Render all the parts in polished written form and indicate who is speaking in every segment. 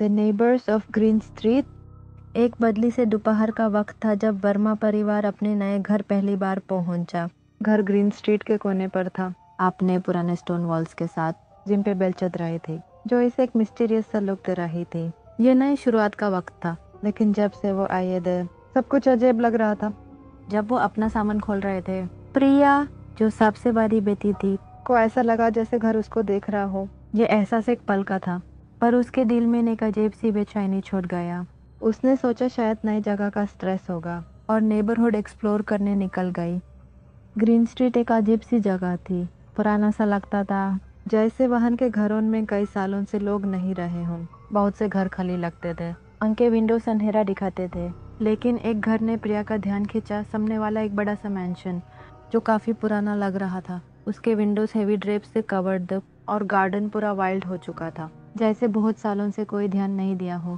Speaker 1: The neighbours of green street. एक बदली से दोपहर का वक्त था जब वर्मा परिवार अपने नए घर पहली बार पहुंचा। घर ग्रीन स्ट्रीट के कोने पर था, अपने पुराने स्टोन वॉल्स के साथ, जिन पे बेल चल रही थी, जो इसे एक मिस्टीरियस सा लुक दे रही थी। ये नई शुरुआत का वक्त था, लेकिन जब से वो आए थे सब कुछ अजीब लग रहा था। जब वो अपना सामान खोल रहे थे, प्रिया, जो सबसे बड़ी बेटी थी, को ऐसा लगा जैसे घर उसको देख रहा हो। ये एहसास एक पल का था, पर उसके दिल में एक अजीब सी बेचैनी छूट गया। उसने सोचा शायद नई जगह का स्ट्रेस होगा और नेबरहुड एक्सप्लोर करने निकल गई। ग्रीन स्ट्रीट एक अजीब सी जगह थी। पुराना सा लगता था, जैसे वहाँ के घरों में कई सालों से लोग नहीं रहे हों। बहुत से घर खाली लगते थे, उनके विंडोज अंधेरा दिखाते थे। लेकिन एक घर ने प्रिया का ध्यान खींचा, सामने वाला एक बड़ा सा मैंशन जो काफ़ी पुराना लग रहा था। उसके विंडोज हेवी ड्रेप से कवर्ड थे और गार्डन पूरा वाइल्ड हो चुका था, जैसे बहुत सालों से कोई ध्यान नहीं दिया हो।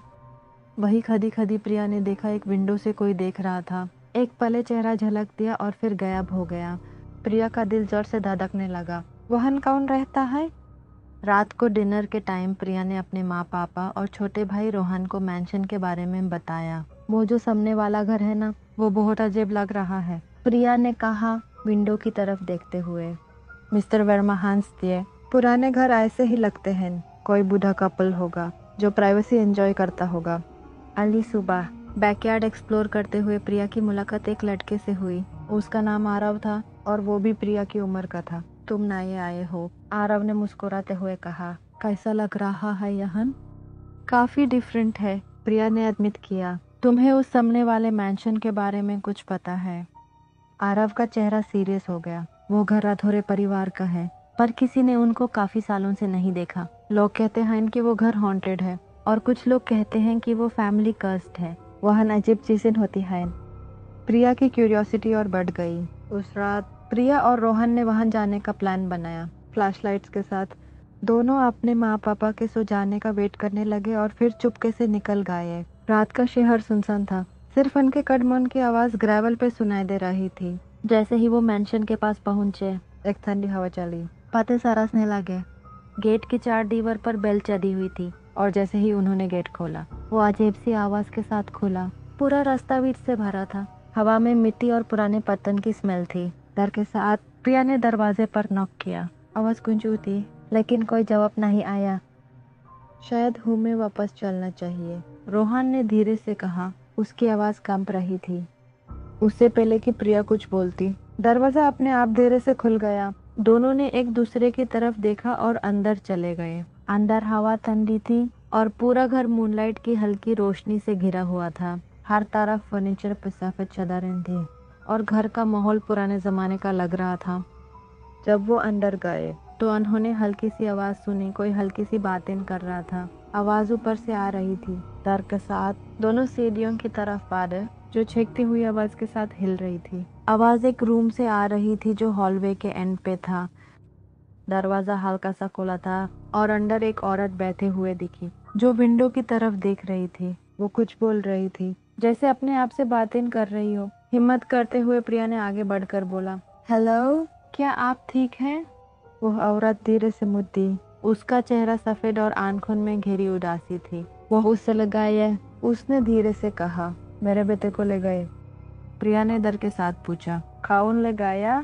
Speaker 1: वही खदी खदी प्रिया ने देखा, एक विंडो से कोई देख रहा था। एक पले चेहरा झलक दिया और फिर गायब हो गया। प्रिया का दिल जोर से धड़कने लगा। वहन कौन रहता है? रात को डिनर के टाइम प्रिया ने अपने माँ पापा और छोटे भाई रोहन को मैंशन के बारे में बताया। वो जो सामने वाला घर है ना, वो बहुत अजीब लग रहा है, प्रिया ने कहा विंडो की तरफ देखते हुए। मिस्टर वर्मा हंस दिए। पुराने घर ऐसे ही लगते हैं, कोई बूढ़ा कपल होगा जो प्राइवेसी एंजॉय करता होगा। अगली सुबह बैकयार्ड एक्सप्लोर करते हुए प्रिया की मुलाकात एक लड़के से हुई। उसका नाम आरव था और वो भी प्रिया की उम्र का था। तुम नए आए हो, आरव ने मुस्कुराते हुए कहा। कैसा लग रहा है यहाँ? काफी डिफरेंट है, प्रिया ने एडमिट किया। तुम्हें उस सामने वाले मैंशन के बारे में कुछ पता है? आरव का चेहरा सीरियस हो गया। वो घर अधूरे परिवार का है, पर किसी ने उनको काफी सालों से नहीं देखा। लोग कहते हैं कि वो घर हॉन्टेड है और कुछ लोग कहते हैं कि वो फैमिली कर्स्ड है। वहाँ अजीब चीजें होती हैं। प्रिया की क्यूरियोसिटी और बढ़ गई। उस रात प्रिया और रोहन ने वहां जाने का प्लान बनाया, फ्लैशलाइट्स के साथ। दोनों अपने माँ पापा के सो जाने का वेट करने लगे और फिर चुपके से निकल गए। रात का शहर सुनसान था, सिर्फ उनके कदमों की आवाज ग्रेवल पे सुनाई दे रही थी। जैसे ही वो मेंशन के पास पहुंचे, एक ठंडी हवा चली, पत्ते सरसने लगे। गेट की चार दीवार पर बेल चढ़ी हुई थी और जैसे ही उन्होंने गेट खोला, वो अजीब सी आवाज के साथ खुला। पूरा रास्ता वीट से भरा था, हवा में मिट्टी और पुराने पत्तन की स्मेल थी। डर के साथ प्रिया ने दरवाजे पर नॉक किया। आवाज गूंजी थी, लेकिन कोई जवाब नहीं आया। शायद हमें वापस चलना चाहिए, रोहन ने धीरे से कहा। उसकी आवाज कंप रही थी। उससे पहले कि प्रिया कुछ बोलती, दरवाजा अपने आप धीरे से खुल गया। दोनों ने एक दूसरे की तरफ देखा और अंदर चले गए। अंदर हवा ठंडी थी और पूरा घर मूनलाइट की हल्की रोशनी से घिरा हुआ था। हर तरफ फर्नीचर पे सफेद चादरें थी और घर का माहौल पुराने जमाने का लग रहा था। जब वो अंदर गए तो उन्होंने हल्की सी आवाज सुनी, कोई हल्की सी बातें कर रहा था। आवाज ऊपर से आ रही थी। डर के साथ दोनों सीढ़ियों की तरफ बढ़े, जो छींकती हुई आवाज के साथ हिल रही थी। आवाज एक रूम से आ रही थी जो हॉलवे के एंड पे था। दरवाजा हल्का सा खुला था और अंदर एक औरत बैठे हुए दिखी, जो विंडो की तरफ देख रही थी। वो कुछ बोल रही थी, जैसे अपने आप से बातें कर रही हो। हिम्मत करते हुए प्रिया ने आगे बढ़कर बोला, हेलो, क्या आप ठीक हैं? वो औरत धीरे से मुद्दी। उसका चेहरा सफेद और आंखों में घेरी उदासी थी। वो उससे लगाए, उसने धीरे से कहा, मेरे बेटे को ले गए। प्रिया ने डर के साथ पूछा, कौन ले गया?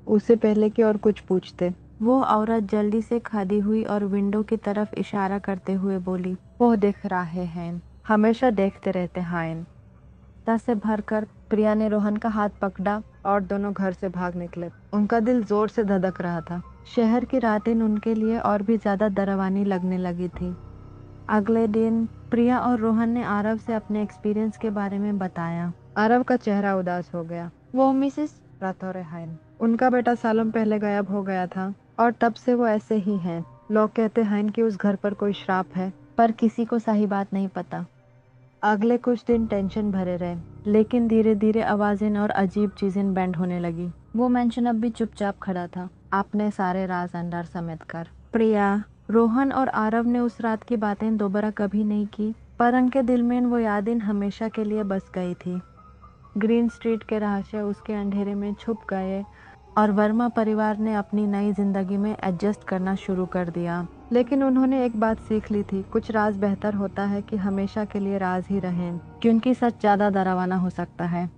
Speaker 1: उससे पहले कि और कुछ पूछते, वो औरत जल्दी से खड़ी हुई और विंडो की तरफ इशारा करते हुए बोली, वो देख रहे हैं, हमेशा देखते रहते हैं। दस से भरकर प्रिया ने रोहन का हाथ पकड़ा और दोनों घर से भाग निकले। उनका दिल जोर से धड़क रहा था। शहर की रातें उनके लिए और भी ज्यादा डरावनी लगने लगी थी। अगले दिन प्रिया और रोहन ने आरव से अपने एक्सपीरियंस के बारे में बताया। आरव का चेहरा उदास हो गया। वो मिसेस राथोरे हैं, उनका बेटा सालों पहले गायब हो गया था और तब से वो ऐसे ही हैं। लोग कहते हैं कि उस घर पर कोई श्राप है, पर किसी को सही बात नहीं पता। अगले कुछ दिन टेंशन भरे रहे, लेकिन धीरे धीरे आवाजें और अजीब चीजें बैंड होने लगी। वो मेंशन अब भी चुपचाप खड़ा था, अपने सारे राज अंदर समेट कर। प्रिया, रोहन और आरव ने उस रात की बातें दोबारा कभी नहीं की, पर उनके दिल में वो यादें हमेशा के लिए बस गई थी। ग्रीन स्ट्रीट के रहस्य उसके अंधेरे में छुप गए और वर्मा परिवार ने अपनी नई जिंदगी में एडजस्ट करना शुरू कर दिया। लेकिन उन्होंने एक बात सीख ली थी, कुछ राज बेहतर होता है कि हमेशा के लिए राज ही रहें, क्योंकि सच ज़्यादा डरावना हो सकता है।